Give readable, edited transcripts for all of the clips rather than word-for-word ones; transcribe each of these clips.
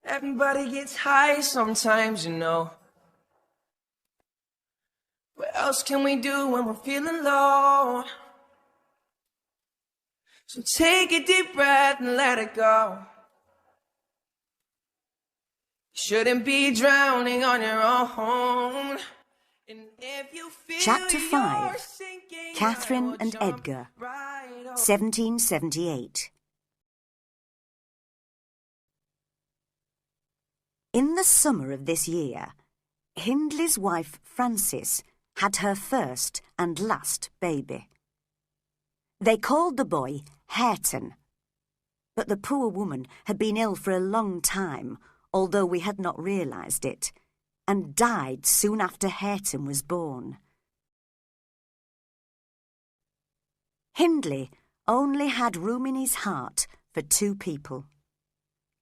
Everybody gets high sometimes, you know. What else can we do when we're feeling low? So take a deep breath and let it go. You shouldn't be drowning on your own. And if you feel Chapter 5, you're sinking, Catherine I will and jump Edgar, right up. 1778. In the summer of this year, Hindley's wife Frances had her first and last baby. They called the boy Hareton, but the poor woman had been ill for a long time, although we had not realised it, and died soon after Hareton was born. Hindley only had room in his heart for two people,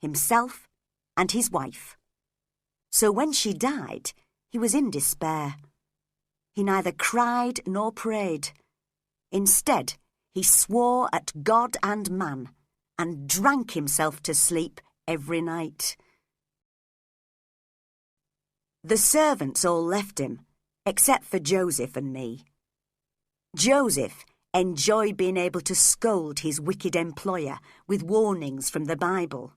himself and his wife. So when she died, he was in despair. He neither cried nor prayed. Instead, he swore at God and man and drank himself to sleep every night. The servants all left him, except for Joseph and me. Joseph enjoyed being able to scold his wicked employer with warnings from the Bible,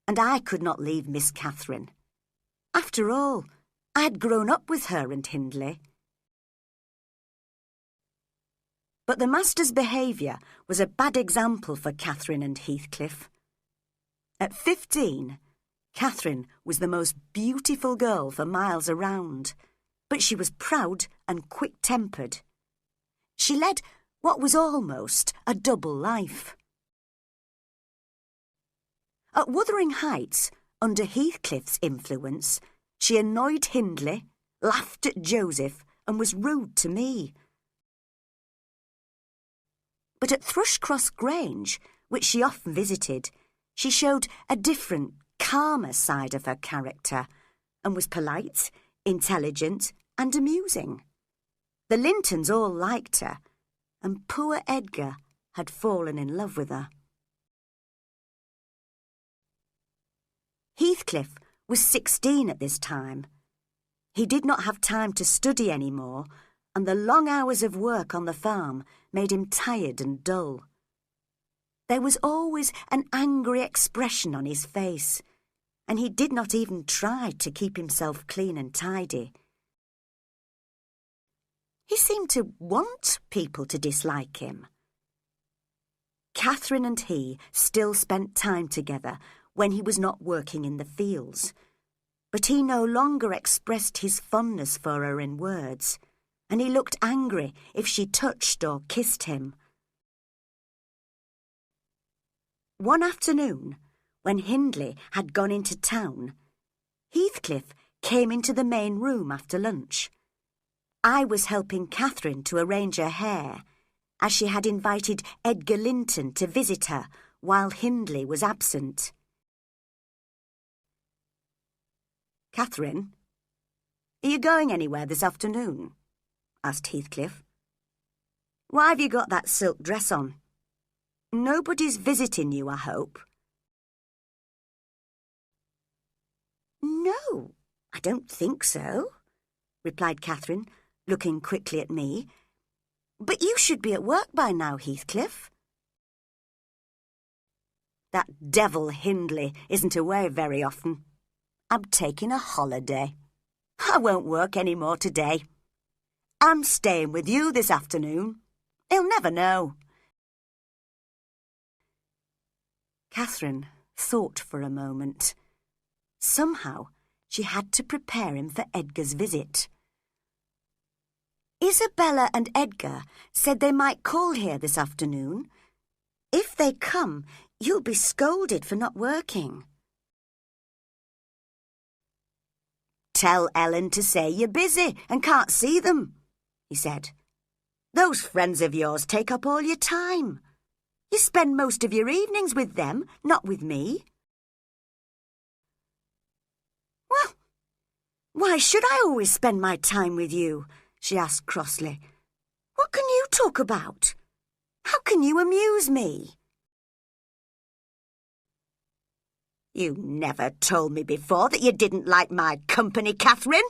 and I could not leave Miss Catherine. After all, I had grown up with her and Hindley. But the master's behaviour was a bad example for Catherine and Heathcliff. At 15, Catherine was the most beautiful girl for miles around, but she was proud and quick-tempered. She led what was almost a double life. At Wuthering Heights, under Heathcliff's influence, she annoyed Hindley, laughed at Joseph, and was rude to me. But at Thrushcross Grange, which she often visited, she showed a different, calmer side of her character, and was polite, intelligent, and amusing. The Lintons all liked her, and poor Edgar had fallen in love with her. Heathcliff was 16 at this time. He did not have time to study any more, and the long hours of work on the farm made him tired and dull. There was always an angry expression on his face, and he did not even try to keep himself clean and tidy. He seemed to want people to dislike him. Catherine and he still spent time together when he was not working in the fields, but he no longer expressed his fondness for her in words, and he looked angry if she touched or kissed him. One afternoon, when Hindley had gone into town, Heathcliff came into the main room after lunch. I was helping Catherine to arrange her hair, as she had invited Edgar Linton to visit her while Hindley was absent. "Catherine, are you going anywhere this afternoon?" asked Heathcliff. "Why have you got that silk dress on? Nobody's visiting you, I hope." "No, I don't think so," replied Catherine, looking quickly at me. "But you should be at work by now, Heathcliff." "That devil Hindley isn't away very often. I'm taking a holiday. I won't work any more today. I'm staying with you this afternoon. He'll never know." Catherine thought for a moment. Somehow she had to prepare him for Edgar's visit. "Isabella and Edgar said they might call here this afternoon. If they come, you'll be scolded for not working." "Tell Ellen to say you're busy and can't see them," he said. "Those friends of yours take up all your time. You spend most of your evenings with them, not with me." "Well, why should I always spend my time with you?" she asked crossly. "What can you talk about? How can you amuse me?" "You never told me before that you didn't like my company, Catherine,"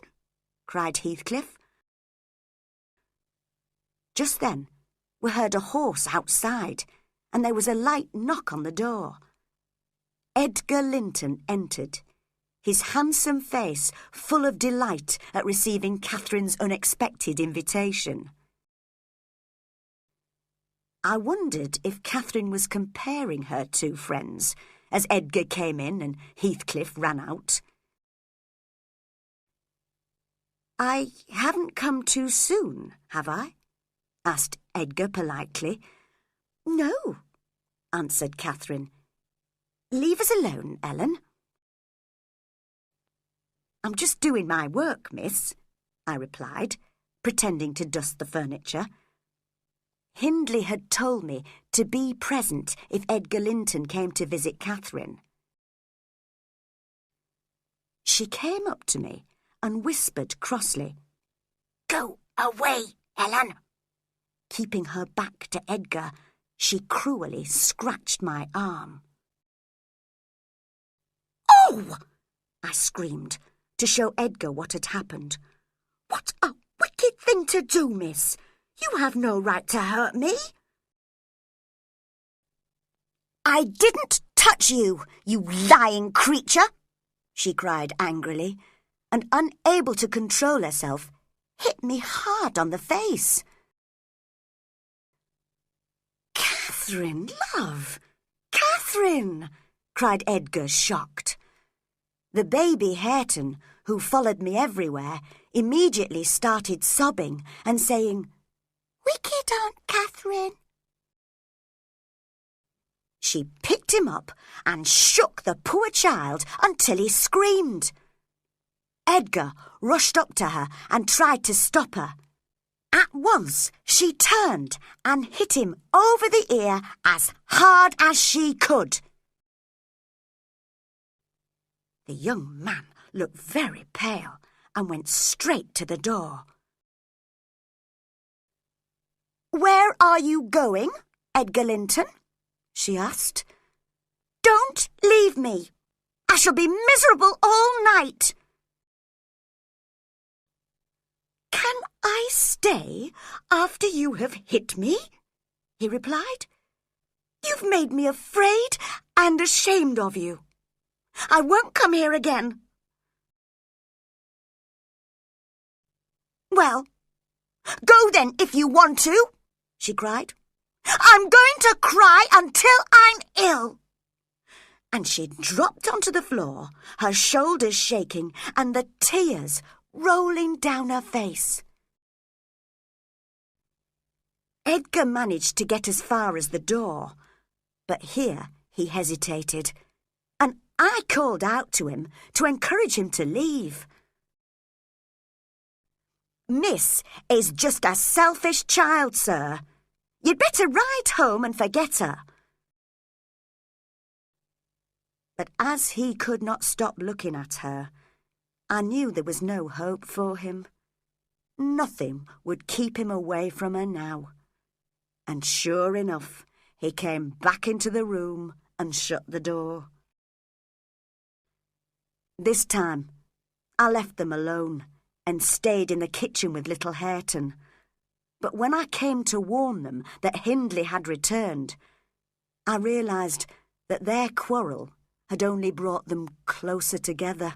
cried Heathcliff. Just then, we heard a horse outside, and there was a light knock on the door. Edgar Linton entered, his handsome face full of delight at receiving Catherine's unexpected invitation. I wondered if Catherine was comparing her two friends as Edgar came in and Heathcliff ran out. "I haven't come too soon, have I?" asked Edgar politely. "No," answered Catherine. "Leave us alone, Ellen." "I'm just doing my work, miss," I replied, pretending to dust the furniture. Hindley had told me to be present if Edgar Linton came to visit Catherine. She came up to me and whispered crossly, "Go away, Ellen." Keeping her back to Edgar, she cruelly scratched my arm. "Oh!" I screamed, to show Edgar what had happened. "What a wicked thing to do, miss! You have no right to hurt me." "I didn't touch you, you lying creature!" she cried angrily, and unable to control herself, hit me hard on the face. "Catherine, love! Catherine!" cried Edgar, shocked. The baby Hareton, who followed me everywhere, immediately started sobbing and saying, "Wicked Aunt Catherine." She picked him up and shook the poor child until he screamed. Edgar rushed up to her and tried to stop her. At once she turned and hit him over the ear as hard as she could. The young man looked very pale and went straight to the door. "Where are you going, Edgar Linton?" she asked. "Don't leave me. I shall be miserable all night." "Can I stay after you have hit me?" he replied. "You've made me afraid and ashamed of you. I won't come here again." "Well, go then if you want to," she cried. "I'm going to cry until I'm ill." And she dropped onto the floor, her shoulders shaking and the tears rolling down her face. Edgar managed to get as far as the door, but here he hesitated, and I called out to him to encourage him to leave. "Miss is just a selfish child, sir. You'd better ride home and forget her." But as he could not stop looking at her, I knew there was no hope for him. Nothing would keep him away from her now. And sure enough, he came back into the room and shut the door. This time, I left them alone and stayed in the kitchen with little Hareton. But when I came to warn them that Hindley had returned, I realised that their quarrel had only brought them closer together.